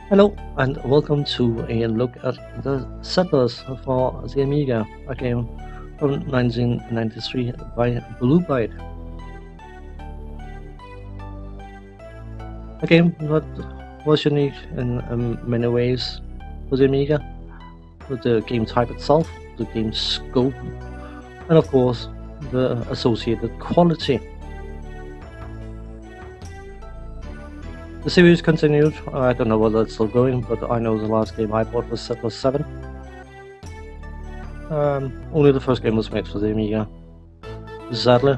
Hello and welcome to a look at the Settlers for the Amiga, a game from 1993 by Byte. A game that was unique in many ways for the Amiga, with the game type itself, the game scope, and of course the associated quality. The series continued. I don't know whether it's still going, but I know the last game I bought was Settlers 7. Only the first game was made for the Amiga. Sadly,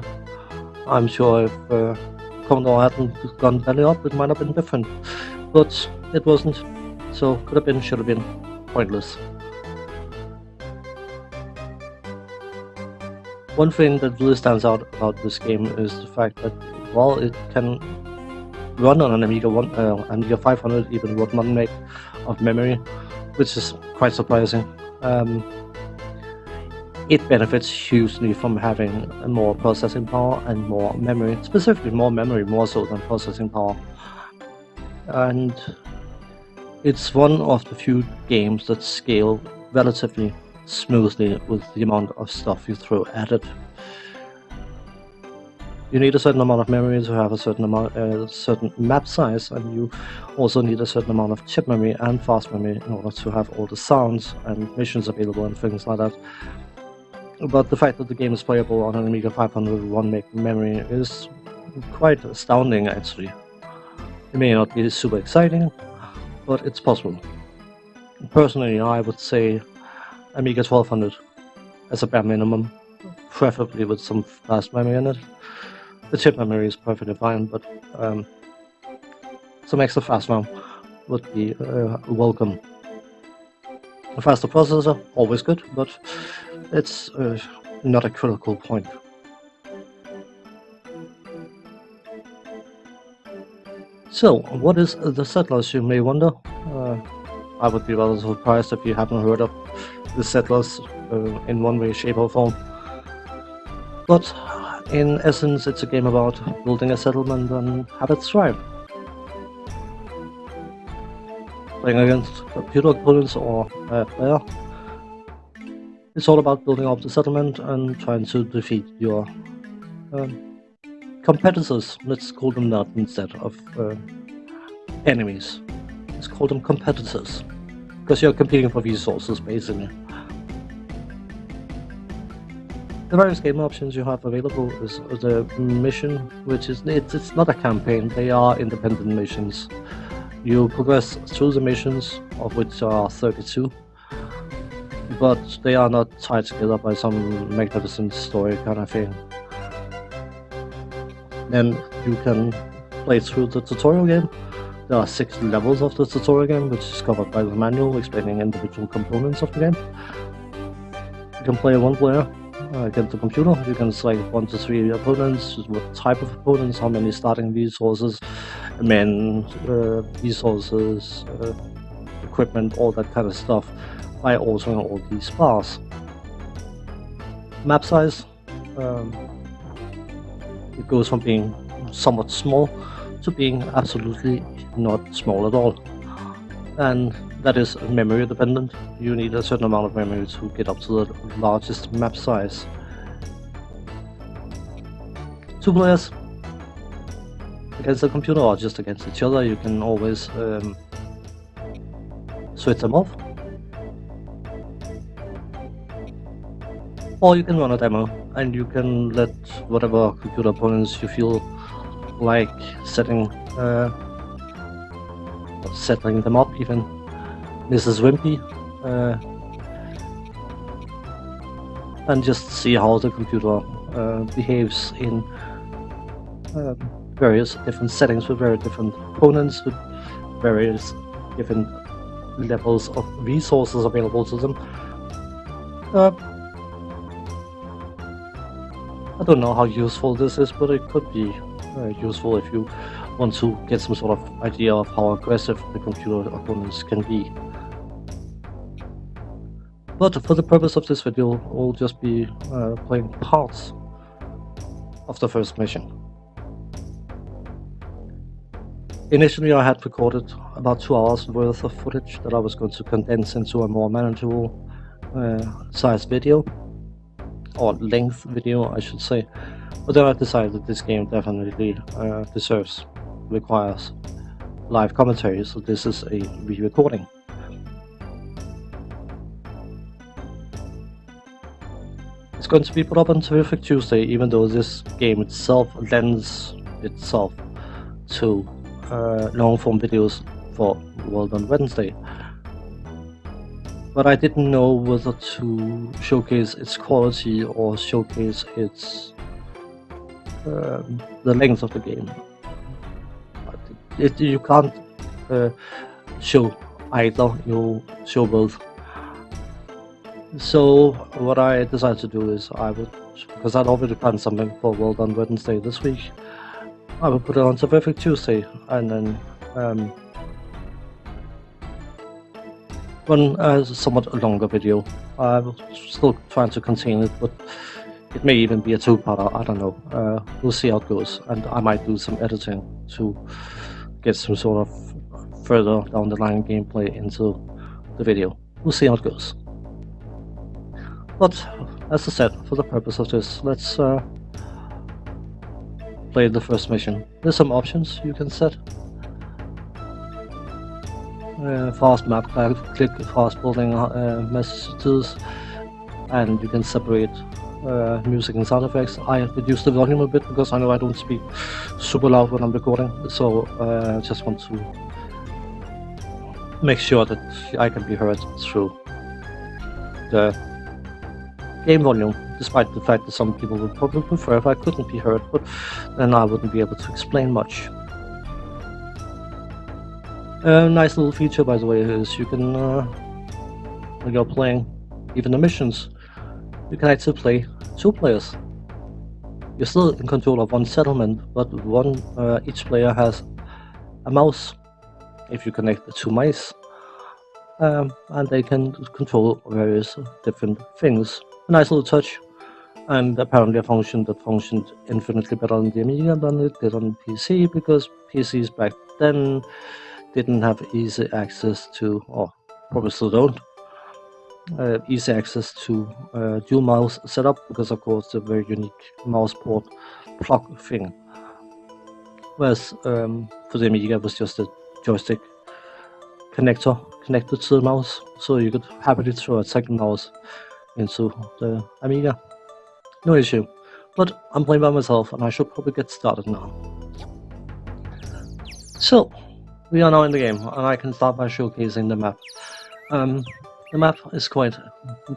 I'm sure if Commodore hadn't gone belly up, it might have been different. But it wasn't, so could have been, should have been, pointless. One thing that really stands out about this game is the fact that while it can run on an Amiga 500 even with 1 meg of memory, which is quite surprising. It benefits hugely from having more processing power and more memory, specifically more memory, more so than processing power. And it's one of the few games that scale relatively smoothly with the amount of stuff you throw at it. You need a certain amount of memory to have a certain map size, and you also need a certain amount of chip memory and fast memory in order to have all the sounds and missions available and things like that. But the fact that the game is playable on an Amiga 500 1 meg memory is quite astounding, actually. It may not be super exciting, but it's possible. Personally, I would say Amiga 1200 as a bare minimum, preferably with some fast memory in it. The chip memory is perfectly fine, but some extra fast RAM would be welcome. A faster processor, always good, but it's not a critical point. So, what is the Settlers, you may wonder? I would be rather surprised if you haven't heard of the Settlers in one way, shape or form. But in essence, it's a game about building a settlement and have it thrive. Playing against computer opponents or a player, it's all about building up the settlement and trying to defeat your competitors. Let's call them that instead of enemies. Let's call them competitors, because you're competing for resources, basically. The various game options you have available is the mission, which is it's not a campaign, they are independent missions. You progress through the missions, of which there are 32, but they are not tied together by some magnificent story kind of thing. Then you can play through the tutorial game. There are 6 levels of the tutorial game, which is covered by the manual explaining individual components of the game. You can play one player, against the computer. You can select 1 to 3 opponents, what type of opponents, how many starting resources, men, resources, equipment, all that kind of stuff by altering all these bars. Map size, it goes from being somewhat small to being absolutely not small at all. And that is memory dependent. You need a certain amount of memory to get up to the largest map size. 2 players against the computer or just against each other, you can always switch them off. Or you can run a demo and you can let whatever computer opponents you feel like settling them up, even Mrs. Wimpy, and just see how the computer behaves in various different settings with very different opponents, with various different levels of resources available to them. I don't know how useful this is, but it could be useful if you want to get some sort of idea of how aggressive the computer opponents can be. But for the purpose of this video, we'll just be playing parts of the first mission. Initially I had recorded about 2 hours worth of footage that I was going to condense into a more manageable size video, or length video I should say, but then I decided that this game definitely requires live commentary, so this is a re-recording. It's going to be put up on Terrific Tuesday, even though this game itself lends itself to long-form videos for World on Wednesday. But I didn't know whether to showcase its quality or showcase its the length of the game. You can't show either, you show both. So what I decided to do is because I'd already planned something for World on Wednesday this week, I would put it on Terrific Tuesday and then run a somewhat longer video. I'm still trying to contain it, but it may even be a 2-parter, I don't know. We'll see how it goes, and I might do some editing to get some sort of further down the line gameplay into the video. We'll see how it goes. But as I said, for the purpose of this, let's play the first mission. There's some options you can set. Fast map click, fast building messages, and you can separate music and sound effects. I have reduced the volume a bit because I know I don't speak super loud when I'm recording, so I just want to make sure that I can be heard through the game volume, despite the fact that some people would probably prefer if I couldn't be heard, but then I wouldn't be able to explain much. A nice little feature, by the way, is you can, when you're playing even the missions, you can actually play 2 players. You're still in control of one settlement, but each player has a mouse, if you connect the 2 mice, and they can control various different things. A nice little touch, and apparently a function that functioned infinitely better on the Amiga than it did on PC, because PCs back then didn't have easy access to, or probably still don't, easy access to dual mouse setup, because of course the very unique mouse port plug thing. Whereas for the Amiga it was just a joystick connector connected to the mouse, so you could happily throw a second mouse into the Amiga. No issue. But I'm playing by myself and I should probably get started now. So, we are now in the game and I can start by showcasing the map. The map is quite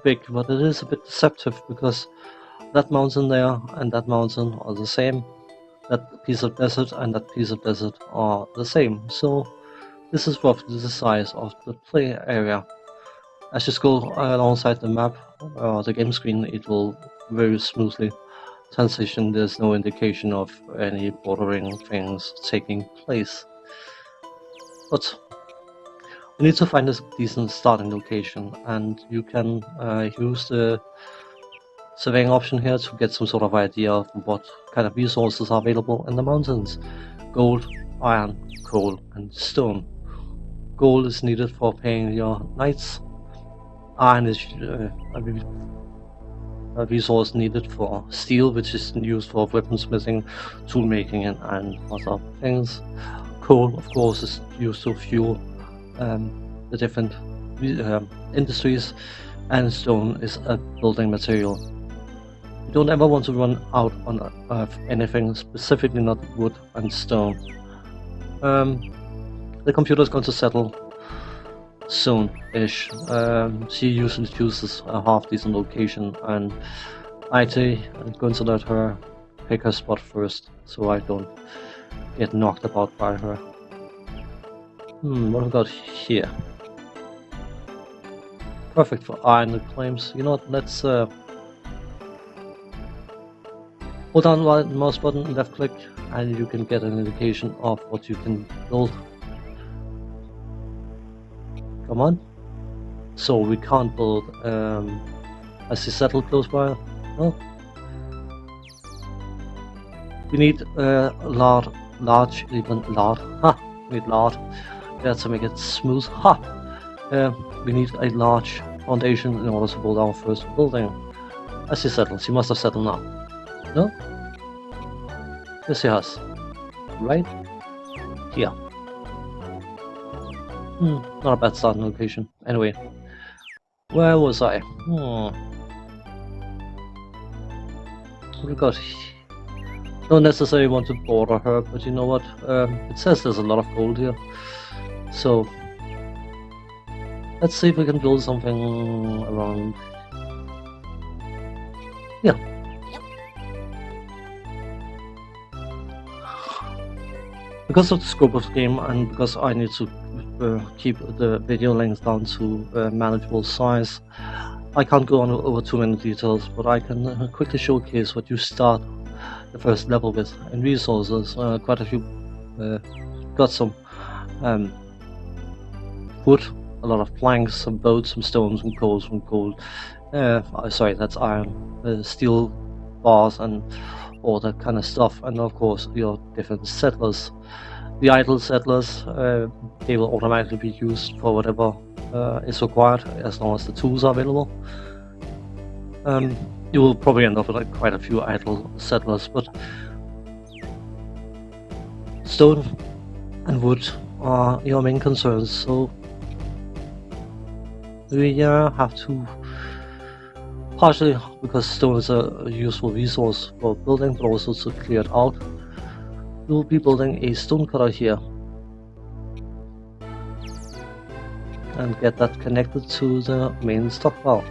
big, but it is a bit deceptive because that mountain there and that mountain are the same. That piece of desert and that piece of desert are the same. So this is roughly the size of the play area. As you scroll alongside the map, the game screen, it will very smoothly. Transition, there's no indication of any bordering things taking place. But we need to find a decent starting location, and you can use the surveying option here to get some sort of idea of what kind of resources are available in the mountains. Gold, iron, coal, and stone. Gold is needed for paying your knights. Iron is a resource needed for steel, which is used for weaponsmithing, tool making, and other things. Coal, of course, is used to fuel the different industries, and stone is a building material. You don't ever want to run out of anything, specifically not wood and stone. The computer is going to settle soon-ish. She usually chooses a half-decent location, and I'm going to let her pick her spot first, so I don't get knocked about by her. What have we got here? Perfect for iron claims. You know what, let's hold down the mouse button, left click, and you can get an indication of what you can build. Come on. So we can't build, I see settle close by. No. We need large, even lard. We need lard. Yeah, to make it smooth. We need a large foundation in order to build our first building. I see settle. She must have settled now. No? Yes, she has. Right? Here. Not a bad starting location. Anyway, where was I? What we got? Don't necessarily want to border her, but you know what? It says there's a lot of gold here. So, let's see if we can build something around. Yeah. Because of the scope of the game, and because I need to keep the video length down to manageable size, I can't go on over too many details, but I can quickly showcase what you start the first level with in resources. Quite a few got some wood, a lot of planks, some boats, some stones, some coal, some gold. Sorry, that's iron, steel bars, and all that kind of stuff. And of course, your different settlers. The idle settlers, they will automatically be used for whatever is required, as long as the tools are available. You will probably end up with like quite a few idle settlers, but stone and wood are your main concerns, so we have to, partially because stone is a useful resource for building, but also to clear it out, we'll be building a stone cutter here and get that connected to the main stockpile.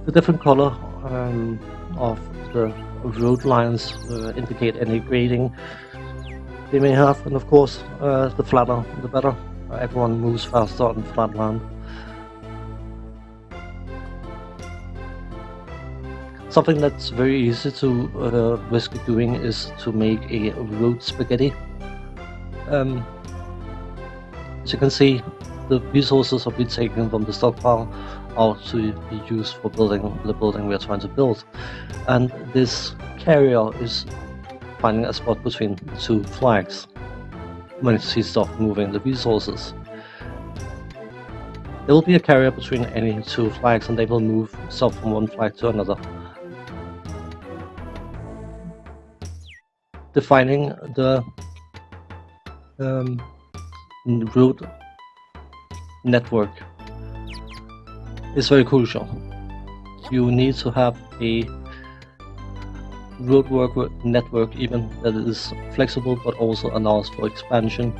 The different color of the road lines indicate any grading they may have, and of course the flatter the better. Everyone moves faster on flat land. Something that's very easy to risk doing is to make a road spaghetti. As you can see, the resources will be taken from the stockpile out to be used for building the building we are trying to build. And this carrier is finding a spot between the two flags when she stops moving the resources. There will be a carrier between any two flags, and they will move stuff from one flag to another. Defining the road network is very crucial. You need to have a road network even that is flexible but also allows for expansion,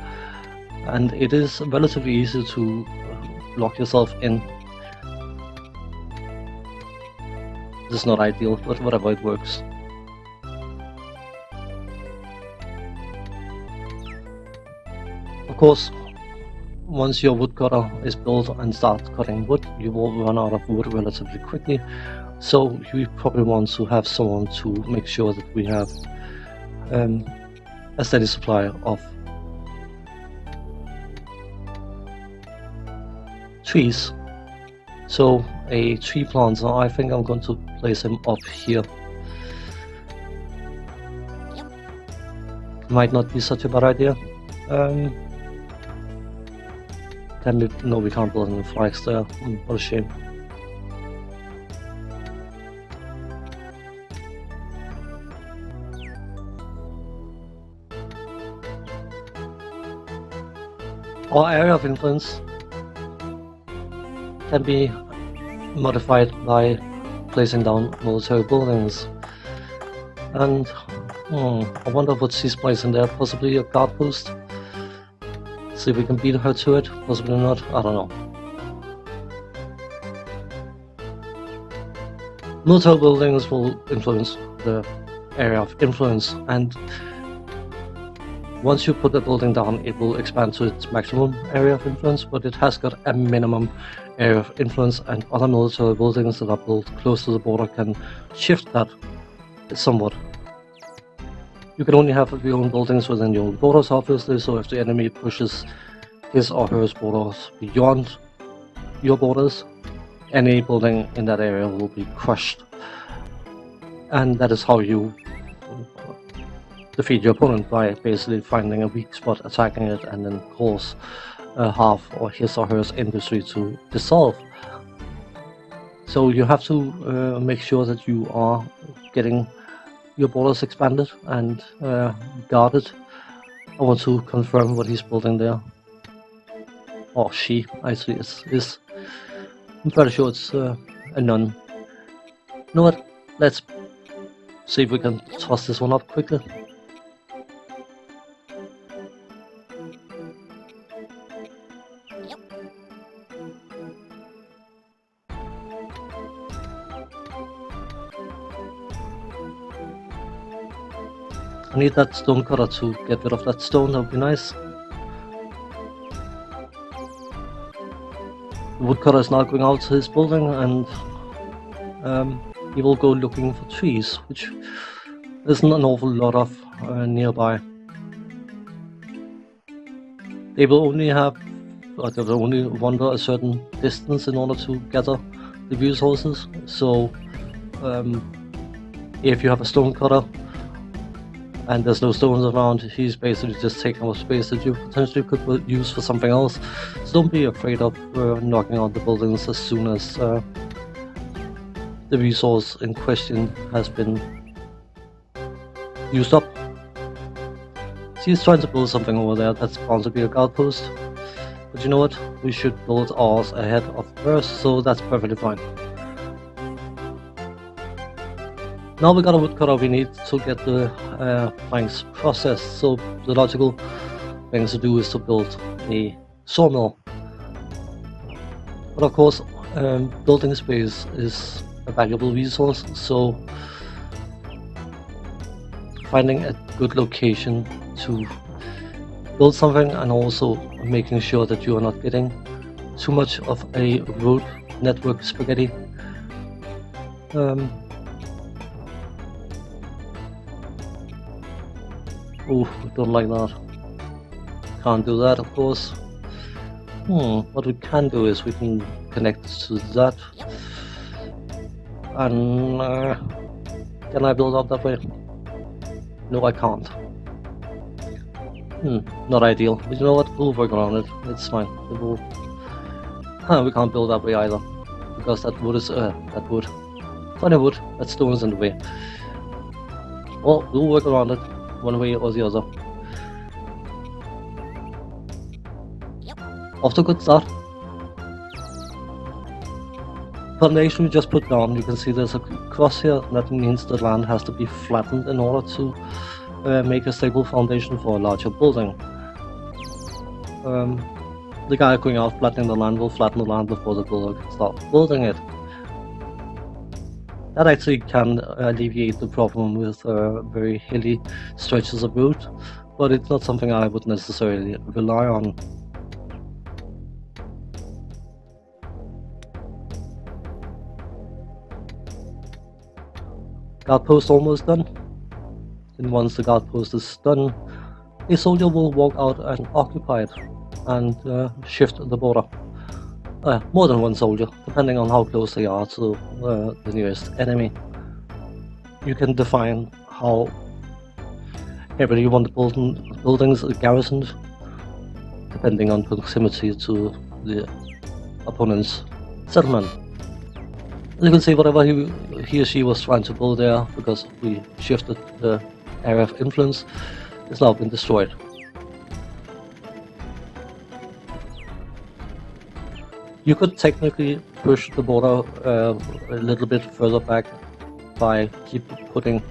and it is relatively easy to lock yourself in. This is not ideal, but whatever, it works. Of course, once your woodcutter is built and starts cutting wood, you will run out of wood relatively quickly, So you probably want to have someone to make sure that we have a steady supply of trees. So a tree planter, I think I'm going to place him up here. Might not be such a bad idea. No, we can't build any flags there. What a shame. Our area of influence can be modified by placing down military buildings. And I wonder what she's placing there. Possibly a guard post. See if we can beat her to it. Possibly not. I don't know. Military buildings will influence the area of influence, and once you put the building down, it will expand to its maximum area of influence, but it has got a minimum area of influence, and other military buildings that are built close to the border can shift that somewhat. You can only have your own buildings within your own borders, obviously, so if the enemy pushes his or her borders beyond your borders, any building in that area will be crushed. And that is how you defeat your opponent, by basically finding a weak spot, attacking it, and then cause half or his or her industry to dissolve. So you have to make sure that you are getting your borders expanded and guarded. I want to confirm what he's building there. Or she, actually, is. I'm pretty sure it's a nun. You know what? Let's see if we can toss this one up quickly. I need that stone cutter to get rid of that stone, that would be nice. The woodcutter is now going out to his building, and he will go looking for trees, which isn't an awful lot of nearby. They will only have, they will only wander a certain distance in order to gather the resources. So if you have a stone cutter and there's no stones around, he's basically just taking up space that you potentially could use for something else. So don't be afraid of knocking out the buildings as soon as the resource in question has been used up. He's trying to build something over there that's bound to be a guard post, but you know what? We should build ours ahead of hers, so that's perfectly fine. Now we got a woodcutter, we need to get the planks processed, so the logical thing to do is to build a sawmill. But of course, building space is a valuable resource, so finding a good location to build something, and also making sure that you are not getting too much of a road network spaghetti. Oh, don't like that. Can't do that, of course. What we can do is we can connect to that. And can I build up that way? No, I can't. Not ideal. But you know what? We'll work around it. It's fine. We can't build that way either, because that wood is that wood. Funny wood. That stone is in the way. Well, we'll work around it, one way or the other. Off to a good start. Foundation we just put down, you can see there's a cross here. That means the land has to be flattened in order to make a stable foundation for a larger building. The guy going out flattening the land will flatten the land before the builder can start building it. That actually can alleviate the problem with very hilly stretches of road, but it's not something I would necessarily rely on. Guard post almost done. And once the guard post is done, a soldier will walk out and occupy it and shift the border. More than one soldier, depending on how close they are to the nearest enemy. You can define how heavily you want the buildings garrisoned, depending on proximity to the opponent's settlement. You can see whatever he or she was trying to build there, because we shifted the area of influence, is now been destroyed. You could technically push the border a little bit further back by keep putting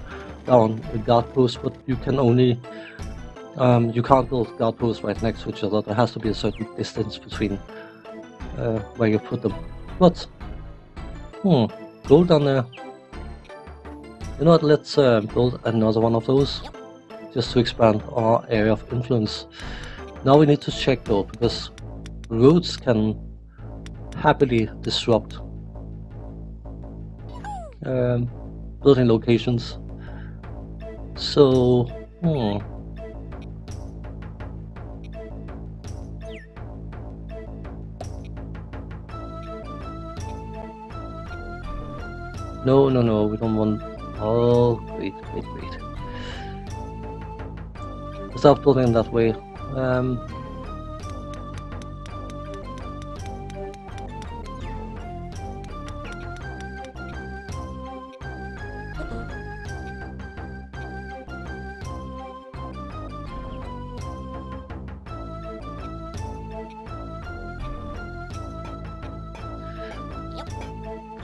down a guard post, but you can only you can't build guard posts right next to each other. There has to be a certain distance between where you put them. But gold down there. You know what? Let's build another one of those just to expand our area of influence. Now we need to check though, because roads can happily disrupt building locations. So no, we don't want. Oh, wait. Stop building that way.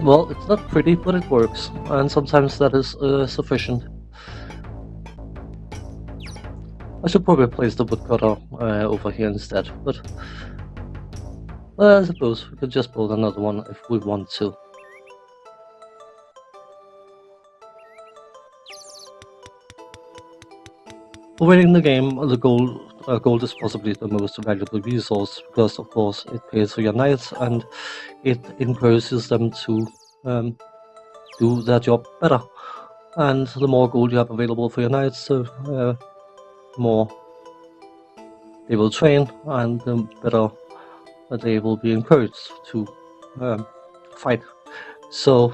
Well, it's not pretty, but it works, and sometimes that is sufficient. I should probably place the woodcutter over here instead, but I suppose we could just build another one if we want to. Winning the game, the gold is possibly the most valuable resource, because of course it pays for your knights and it encourages them to do their job better. And the more gold you have available for your knights, the more they will train, and the better they will be encouraged to fight. So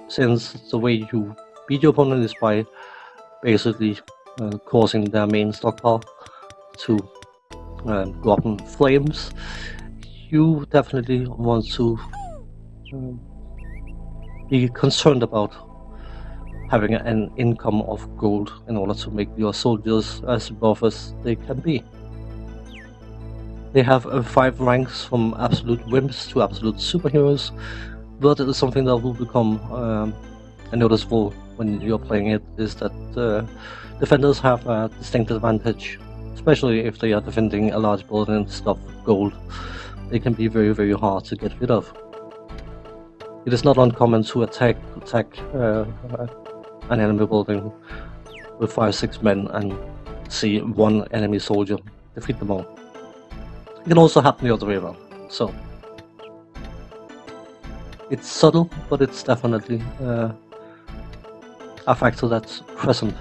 since the way you beat your opponent is by basically causing their main stockpile to go up in flames, you definitely want to be concerned about having an income of gold in order to make your soldiers as buff as they can be. They have 5 ranks from absolute wimps to absolute superheroes, but it is something that will become noticeable when you're playing it, is that defenders have a distinct advantage, especially if they are defending a large building stuffed with gold. They can be very, very hard to get rid of. It is not uncommon to attack an enemy building with 5-6 men and see one enemy soldier defeat them all. It can also happen the other way around. So it's subtle, but it's definitely a factor that's present.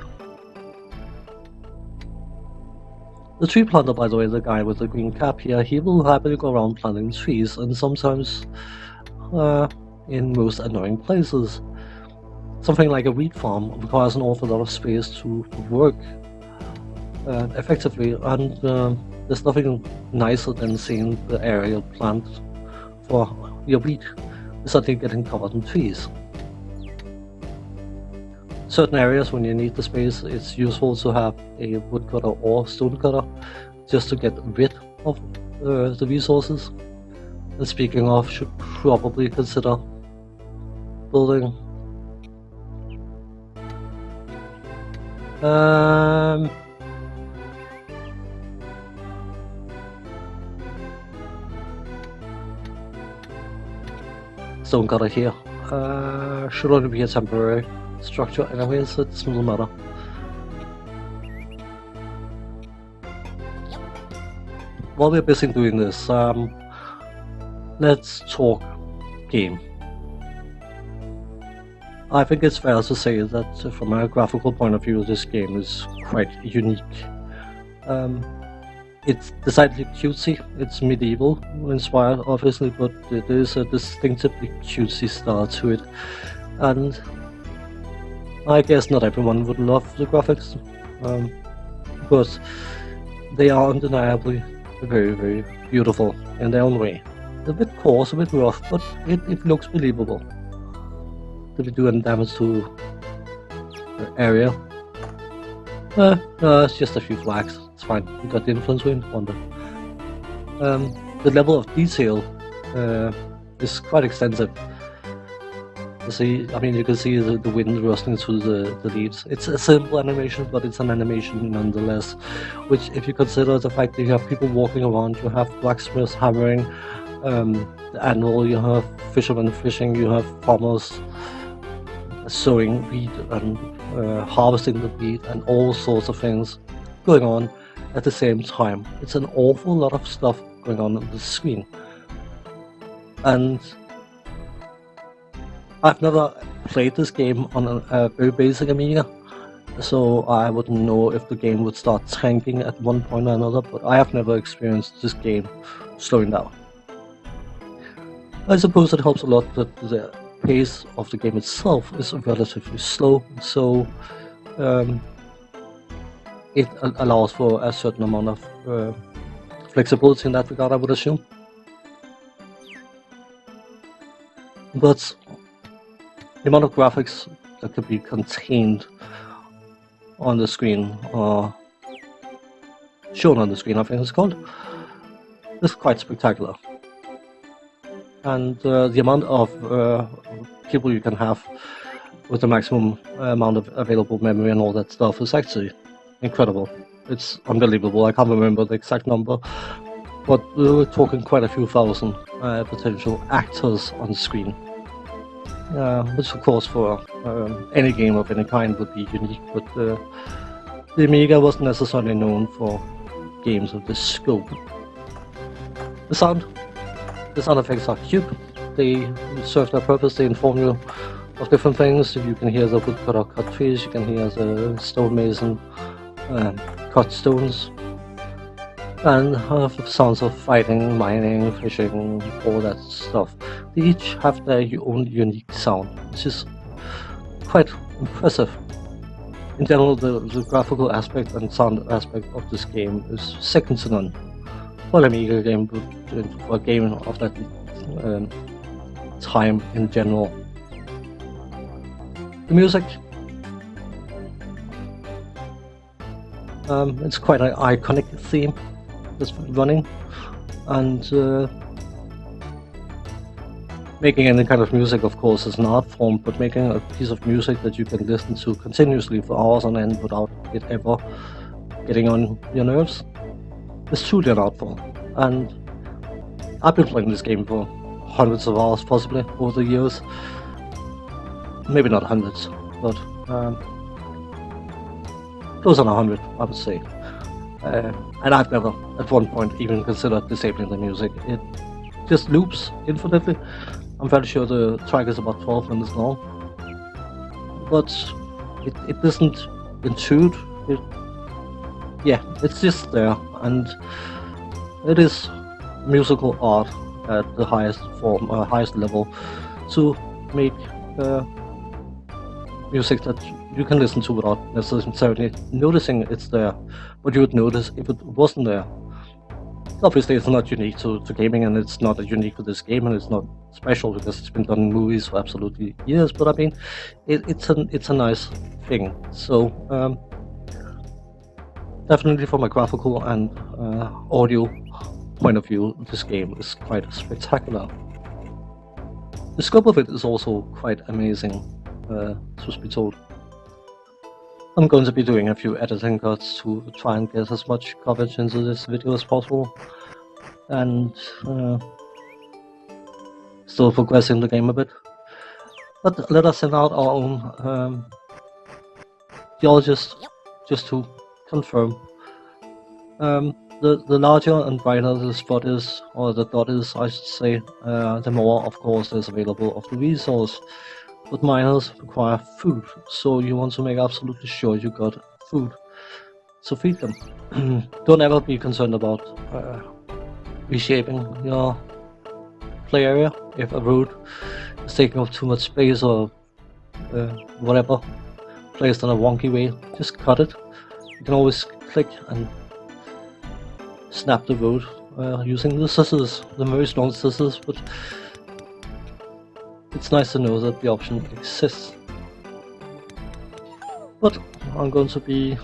The tree planter, by the way, the guy with the green cap here, he will happily go around planting trees, and sometimes in most annoying places. Something like a wheat farm requires an awful lot of space to work effectively, and there's nothing nicer than seeing the area planted for your wheat suddenly getting covered in trees. Certain areas, when you need the space, it's useful to have a woodcutter or stonecutter just to get rid of the resources. And speaking of, should probably consider building stonecutter here. Should only be a temporary structure anyway, so it doesn't matter. While we're busy doing this, let's talk game. I think it's fair to say that from a graphical point of view, this game is quite unique. It's decidedly cutesy. It's medieval inspired, obviously, but it is a distinctively cutesy style to it. And I guess not everyone would love the graphics, but they are undeniably very, very beautiful in their own way. A bit coarse, a bit rough, but it looks believable. Did we do any damage to the area? No, it's just a few flags. It's fine. We got the influence wind. Wonder. The level of detail is quite extensive. You can see the wind rustling through the leaves. It's a simple animation, but it's an animation nonetheless. Which, if you consider the fact that you have people walking around, you have blacksmiths hammering the anvil, you have fishermen fishing, you have farmers sowing wheat and harvesting the wheat, and all sorts of things going on at the same time. It's an awful lot of stuff going on the screen. And I've never played this game on a very basic Amiga, so I wouldn't know if the game would start tanking at one point or another, but I have never experienced this game slowing down. I suppose it helps a lot that the pace of the game itself is relatively slow, so it allows for a certain amount of flexibility in that regard, I would assume. But the amount of graphics that could be contained on the screen, or shown on the screen, I think it's called, is quite spectacular. And the amount of people you can have with the maximum amount of available memory and all that stuff is actually incredible. It's unbelievable. I can't remember the exact number, but we were talking quite a few thousand potential actors on screen. Which of course for any game of any kind would be unique, but the Amiga wasn't necessarily known for games of this scope. The sound effects are cute. They serve their purpose. They inform you of different things. You can hear the woodcutter cut trees, you can hear the stonemason cut stones, and have sounds of fighting, mining, fishing, all that stuff. They each have their own unique sound, which is quite impressive. In general, the graphical aspect and sound aspect of this game is second to none. For an Amiga game, but for a game of that time in general. The music, it's quite an iconic theme that's running, and making any kind of music, of course, is an art form, but making a piece of music that you can listen to continuously for hours on end without it ever getting on your nerves is truly an art form. And I've been playing this game for hundreds of hours, possibly, over the years. Maybe not hundreds, but close on 100, I would say. And I've never, at one point, even considered disabling the music. It just loops infinitely. I'm fairly sure the track is about 12 minutes long, but it doesn't intrude. It's just there, and it is musical art at the highest form, highest level, to make music that you can listen to without necessarily noticing it's there, but you would notice if it wasn't there. Obviously, it's not unique to gaming, and it's not unique to this game, and it's not special because it's been done in movies for absolutely years. But I mean, it's a nice thing. So definitely, from a graphical and audio point of view, this game is quite spectacular. The scope of it is also quite amazing, truth be told. I'm going to be doing a few editing cuts to try and get as much coverage into this video as possible, and still progressing the game a bit. But let us send out our own geologist just to confirm. The larger and brighter the spot is, or the dot is, I should say, the more, of course, is available of the resource. but miners require food, so you want to make absolutely sure you got food to feed them. Don't ever be concerned about reshaping your play area if a road is taking up too much space or whatever, placed in a wonky way. Just cut it. You can always click and snap the road using the scissors, the very strong scissors, but it's nice to know that the option exists. But I'm going to be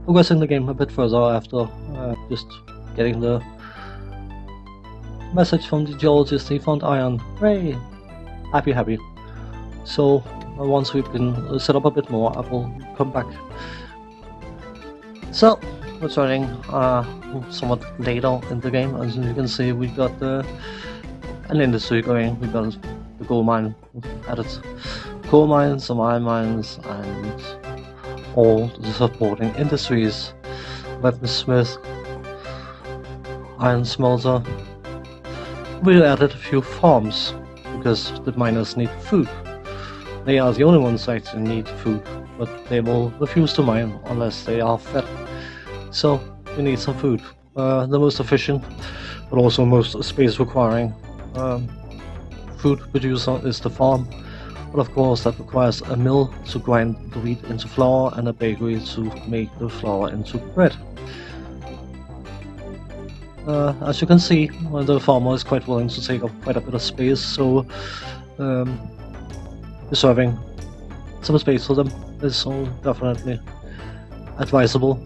progressing the game a bit further after just getting the message from the geologist. He found iron. Hooray! Happy. So once we've been set up a bit more, I will come back. So returning somewhat later in the game, as you can see, we got an industry going. We got the gold mine added, coal mines, some iron mines, and all the supporting industries. Weaponsmith, iron smelter. We added a few farms because the miners need food. They are the only ones that actually need food, but they will refuse to mine unless they are fed. So we need some food. The most efficient, but also most space requiring food producer is the farm. But of course that requires a mill to grind the wheat into flour and a bakery to make the flour into bread. As you can see, the farmer is quite willing to take up quite a bit of space, so reserving some space for them is so definitely advisable.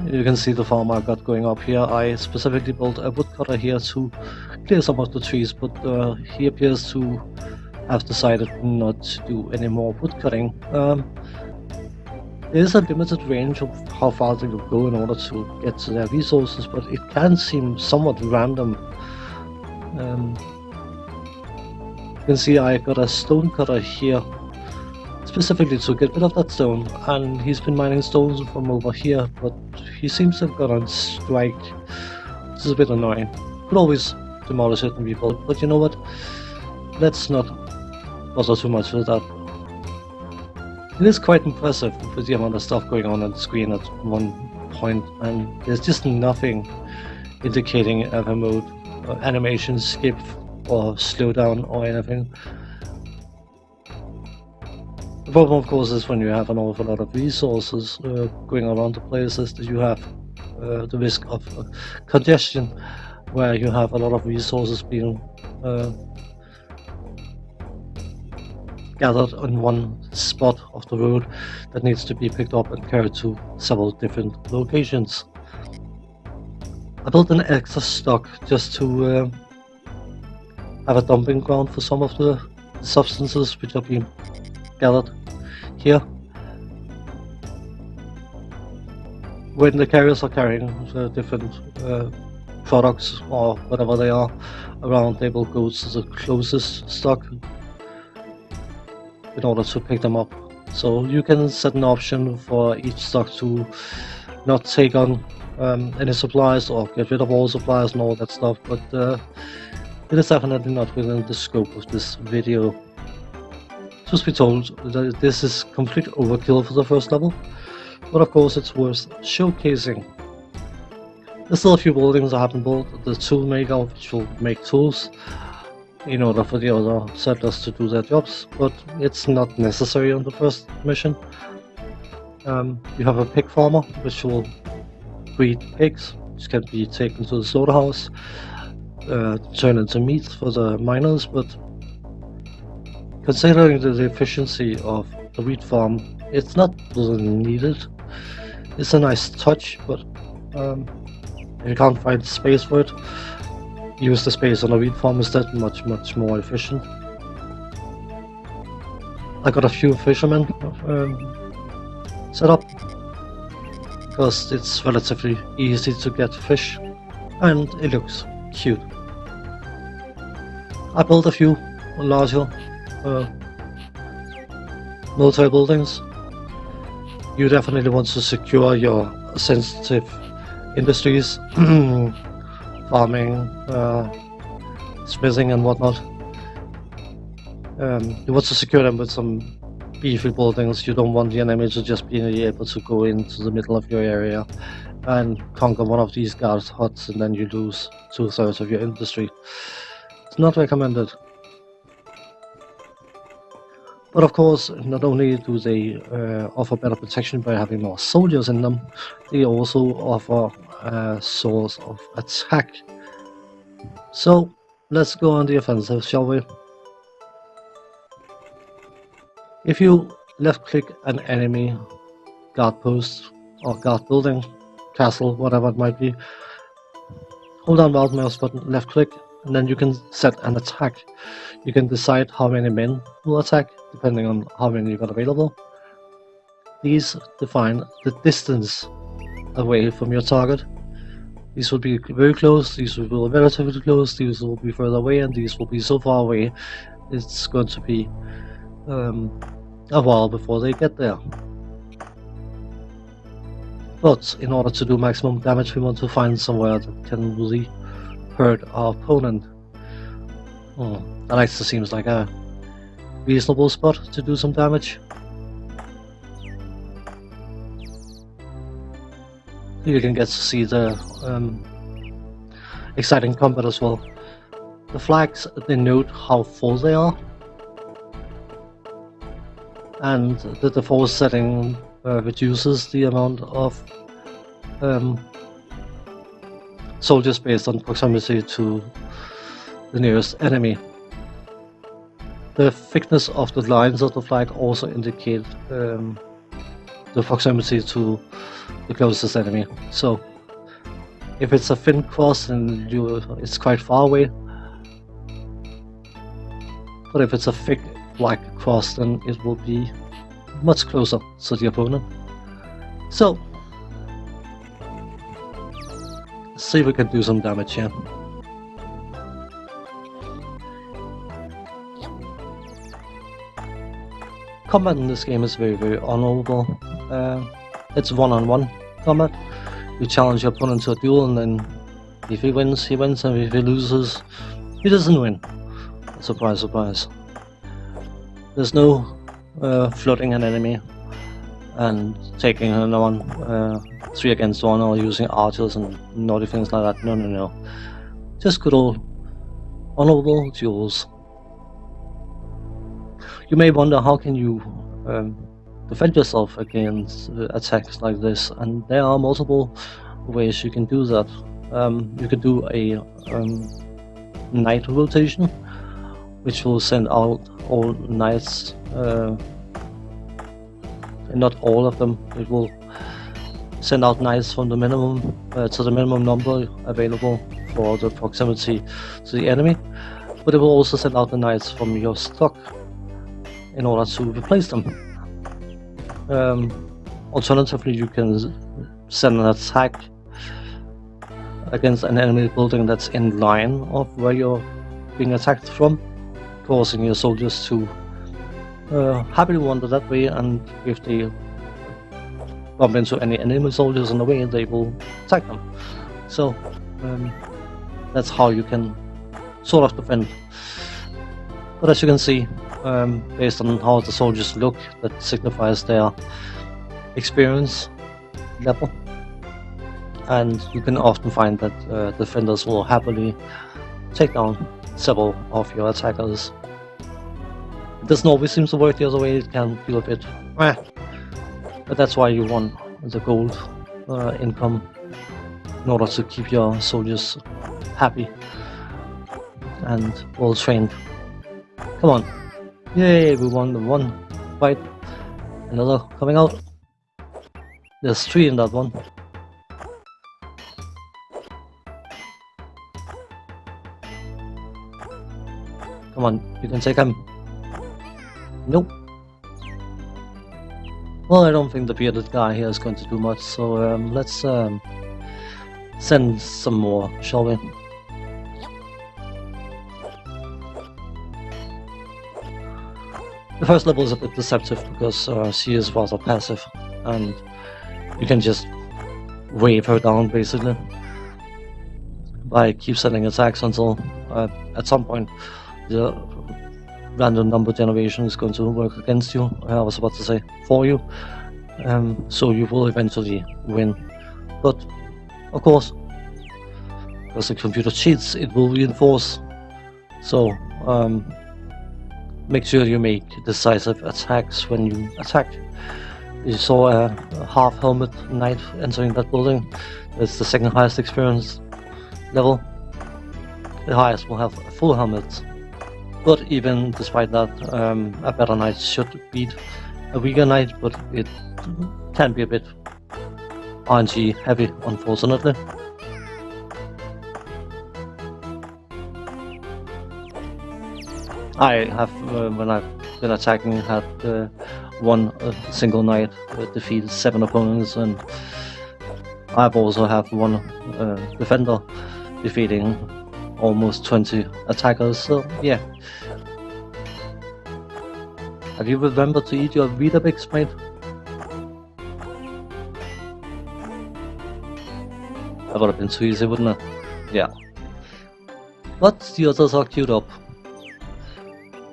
You can see the farm I've got going up here. I specifically built a woodcutter here to clear some of the trees, but he appears to have decided not to do any more woodcutting. There is a limited range of how far they will go in order to get to their resources, but it can seem somewhat random. You can see I got a stone cutter here specifically to get rid of that stone, and he's been mining stones from over here, but he seems to have gone on strike. This is a bit annoying. Could always demolish certain people, but you know what? Let's not bother too much with that. It is quite impressive with the amount of stuff going on the screen at one point, and there's just nothing indicating a remote animation skip or slow down or anything. The problem, of course, is when you have an awful lot of resources going around the places that you have the risk of congestion, where you have a lot of resources being gathered in one spot of the road that needs to be picked up and carried to several different locations. I built an extra stock just to have a dumping ground for some of the substances which are being gathered here. When the carriers are carrying the different products or whatever they are around, they will go to the closest stock in order to pick them up. So you can set an option for each stock to not take on any supplies or get rid of all supplies and all that stuff, but it is definitely not within the scope of this video. Truth be told, that this is complete overkill for the first level, but of course it's worth showcasing. There's still a few buildings I haven't built. The tool maker, which will make tools in order for the other settlers to do their jobs, but it's not necessary on the first mission. You have a pig farmer, which will breed pigs, which can be taken to the slaughterhouse, turned into meat for the miners, but considering the efficiency of the wheat farm, it's not really needed. It's a nice touch, but if you can't find space for it, use the space on a wheat farm instead. Much more efficient. I got a few fishermen set up because it's relatively easy to get fish and it looks cute. I built a few larger military buildings. You definitely want to secure your sensitive industries, farming, smithing and whatnot. You want to secure them with some beefy buildings. You don't want the enemy to just be able to go into the middle of your area and conquer one of these guards' huts, and then you lose 2/3 of your industry. It's not recommended. But of course, not only do they offer better protection by having more soldiers in them, they also offer a source of attack. So let's go on the offensive, shall we? If you left click an enemy guard post or guard building, castle, whatever it might be, hold down the mouse button, left click, and then you can set an attack. You can decide how many men will attack, depending on how many you got available. These define the distance away from your target. These will be very close, these will be relatively close, these will be further away, and these will be so far away it's going to be a while before they get there. But in order to do maximum damage, we want to find somewhere that can really hurt our opponent. That actually seems like a reasonable spot to do some damage. You can get to see the exciting combat as well. The flags denote how full they are, and the default setting reduces the amount of soldiers based on proximity to the nearest enemy. The thickness of the lines of the flag also indicate the proximity to the closest enemy. So if it's a thin cross, then it's quite far away. But if it's a thick black cross, then it will be much closer to the opponent. So let's see if we can do some damage here. Combat in this game is very, very honorable. It's one-on-one combat. You challenge your opponent to a duel, and then if he wins, he wins, and if he loses, he doesn't win. Surprise, surprise. There's no flooding an enemy and taking him on 3 against 1 or using archers and naughty things like that. No, no, no. Just good old honorable duels. You may wonder, how can you defend yourself against attacks like this, and there are multiple ways you can do that. You can do a knight rotation, which will send out all knights, not all of them. It will send out knights from the minimum to the minimum number available for the proximity to the enemy, but it will also send out the knights from your stock in order to replace them. Alternatively, you can send an attack against an enemy building that's in line of where you're being attacked from, causing your soldiers to happily wander that way, and if they bump into any enemy soldiers on the way, they will attack them. So that's how you can sort of defend. But as you can see, based on how the soldiers look, that signifies their experience level, and you can often find that defenders will happily take down several of your attackers. It doesn't always seem to work the other way. It can feel a bit but that's why you want the gold income, in order to keep your soldiers happy and well trained. Come on. Yay, we won the one fight. Another coming out. There's 3 in that one. Come on, you can take him. Nope. Well, I don't think the bearded guy here is going to do much, so let's send some more, shall we? The first level is a bit deceptive because she is rather passive, and you can just wave her down basically by keep sending attacks until at some point the random number generation is going to work against you. I was about to say for you. So you will eventually win. But of course, because the computer cheats, it will reinforce. So make sure you make decisive attacks when you attack. You saw a half helmet knight entering that building. It's the second highest experience level. The highest will have a full helmet. But even despite that, a better knight should beat a weaker knight, but it can be a bit RNG heavy, unfortunately. I have, when I've been attacking, had one single knight defeat 7 opponents, and I've also had one defender defeating almost 20 attackers, so yeah. Have you remembered to eat your Weetabix, mate? That would have been too easy, wouldn't it? Yeah. But the others are queued up.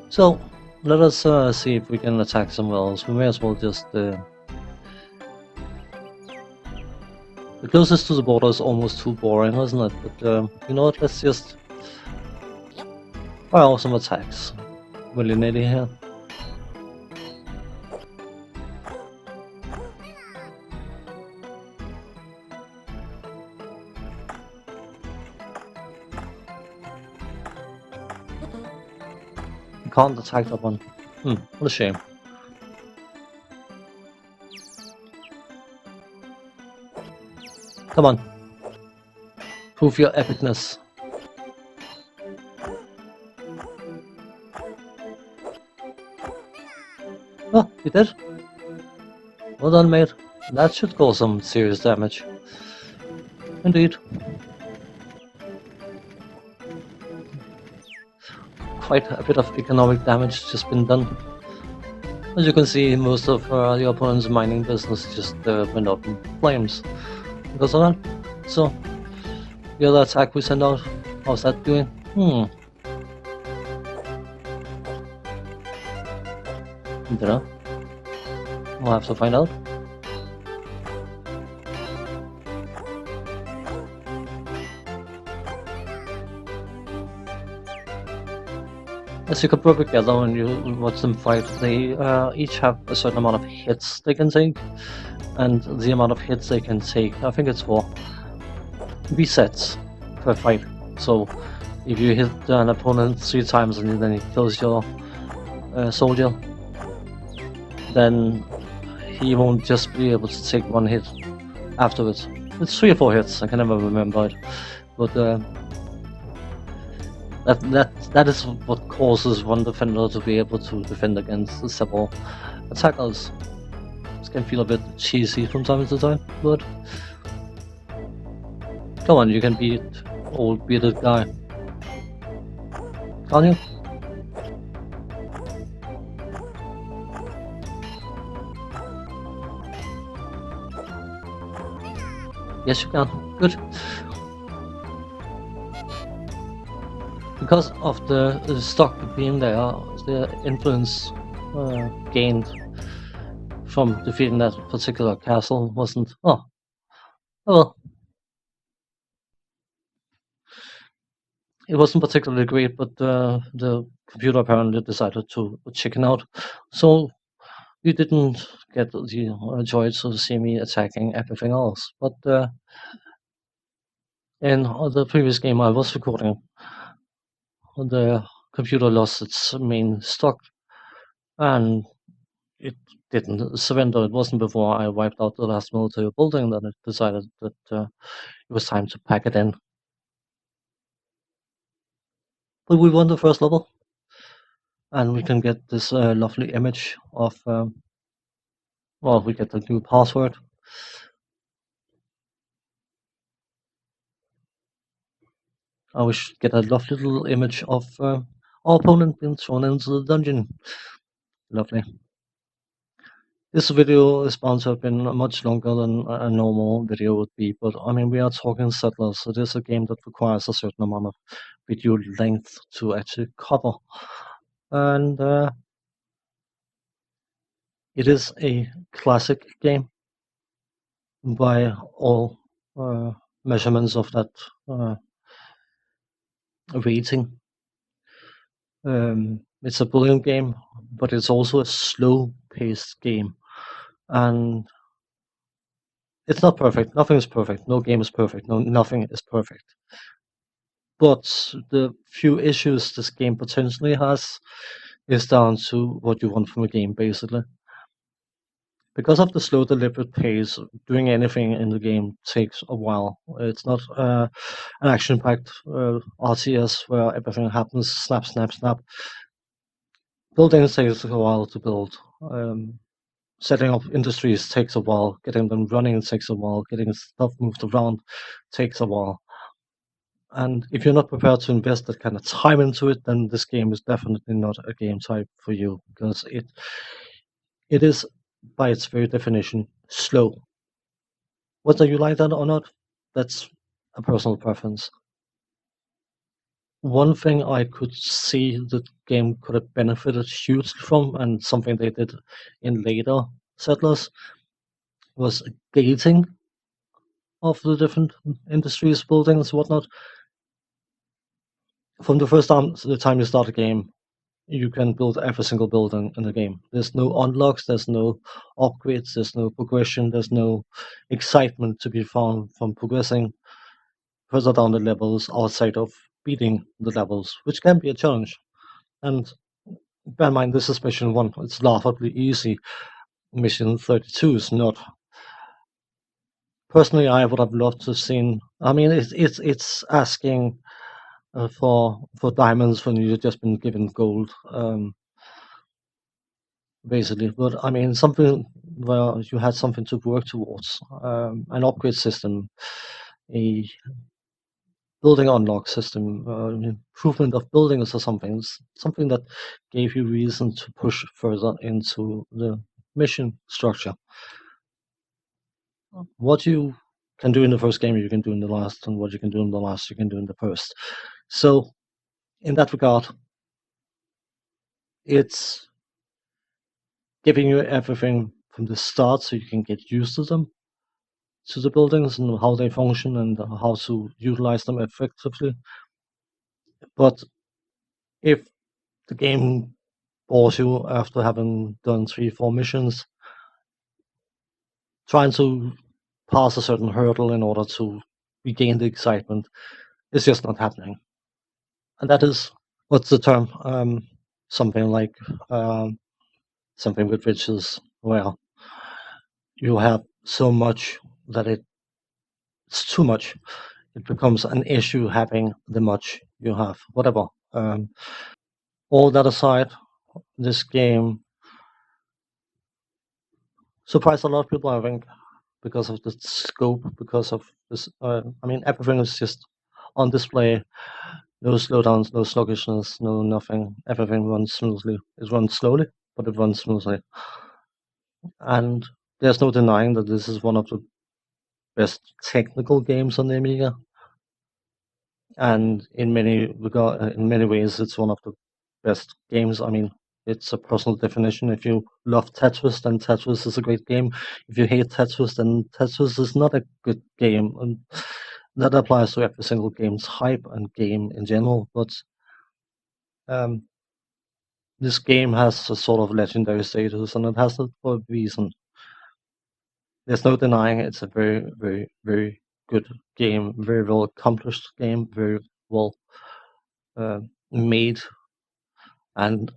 So, let us see if we can attack somewhere else. We may as well just... The closest to the border is almost too boring, isn't it? But you know what, let's just fire off some attacks. Willy-nilly here. Can't attack that one. What a shame. Come on. Prove your epicness. Oh, you did? Well done, mate. That should cause some serious damage. Indeed. Quite a bit of economic damage just been done. As you can see, most of the opponent's mining business just went up in flames because of that. So, the other attack we sent out, how's that doing? I don't know. We'll have to find out. As you could probably gather when you watch them fight, they each have a certain amount of hits they can take, and the amount of hits they can take, I think it's 4 resets per fight. So if you hit an opponent 3 times and then he kills your soldier, then he won't just be able to take 1 hit afterwards. It's 3 or 4 hits, I can never remember it, but that is what causes one defender to be able to defend against several attackers. This can feel a bit cheesy from time to time, but come on, you can beat old bearded guy, can't you? Yes, you can. Good. Because of the stock being there, the influence gained from defeating that particular castle wasn't... Oh well. It wasn't particularly great, but the computer apparently decided to chicken out. So you didn't get the joy to see me attacking everything else. But in the previous game I was recording, the computer lost its main stock, and it didn't surrender. It wasn't before I wiped out the last military building that it decided that it was time to pack it in. But we won the first level, and we can get this lovely image of, well, we get the new password. We should get a lovely little image of our opponent being thrown into the dungeon. Lovely. This video is bound to have been much longer than a normal video would be, but I mean, we are talking Settlers, so it is a game that requires a certain amount of video length to actually cover. And it is a classic game by all uh, measurements of that rating. It's a brilliant game, but it's also a slow-paced game, and it's not perfect. Nothing is perfect. No game is perfect. Nothing is perfect. But the few issues this game potentially has is down to what you want from a game, basically. Because of the slow, deliberate pace, doing anything in the game takes a while. It's not an action-packed RTS where everything happens snap, snap, snap. Building takes a while to build. Setting up industries takes a while. Getting them running takes a while. Getting stuff moved around takes a while. And if you're not prepared to invest that kind of time into it, then this game is definitely not a game type for you, because it is, by its very definition, slow. Whether you like that or not, that's a personal preference. One thing I could see the game could have benefited hugely from, and something they did in later Settlers, was gating of the different industries, buildings, whatnot. From the first time, the time you start a game, you can build every single building in the game. There's no unlocks, there's no upgrades, there's no progression, there's no excitement to be found from progressing further down the levels outside of beating the levels, which can be a challenge. And bear in mind, this is mission 1. It's laughably easy. Mission 32 is not. Personally, I would have loved to have seen. I mean, it's asking for diamonds when you've just been given gold, basically. But I mean, something where you had something to work towards, an upgrade system, a building unlock system, improvement of buildings or something that gave you reason to push further into the mission structure. What you can do in the first game, you can do in the last, and what you can do in the last, you can do in the first. So, in that regard, it's giving you everything from the start so you can get used to them, to the buildings and how they function and how to utilize them effectively. But if the game bores you after having done 3, 4 missions, trying to pass a certain hurdle in order to regain the excitement is just not happening. And that is, what's the term? Something like something with riches, where you have so much that it's too much. It becomes an issue having the much you have, whatever. All that aside, this game surprised a lot of people, I think, because of the scope, because of this. I mean, everything is just on display. No slowdowns, no sluggishness, no nothing. Everything runs smoothly. It runs slowly, but it runs smoothly. And there's no denying that this is one of the best technical games on the Amiga. And in many ways, it's one of the best games. I mean, it's a personal definition. If you love Tetris, then Tetris is a great game. If you hate Tetris, then Tetris is not a good game. And that applies to every single game's hype and game in general. But um, this game has a sort of legendary status, and it has it for a reason. There's no denying it's a very, very, very good game, very well accomplished game, very well made, and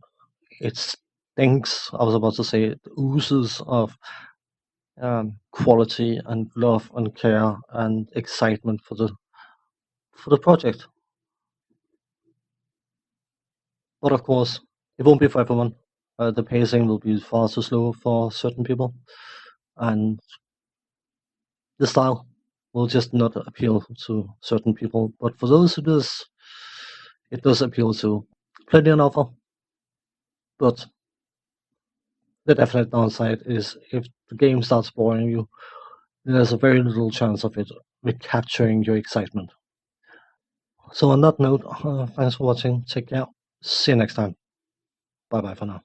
it stinks. I was about to say it oozes of quality and love and care and excitement for the project. But of course, it won't be for everyone. The pacing will be far too slow for certain people, and the style will just not appeal to certain people. But for those who does, it does appeal to. Plenty on offer, but the definite downside is if the game starts boring you, there's a very little chance of it recapturing your excitement. So on that note, thanks for watching. Take care. See you next time. Bye bye for now.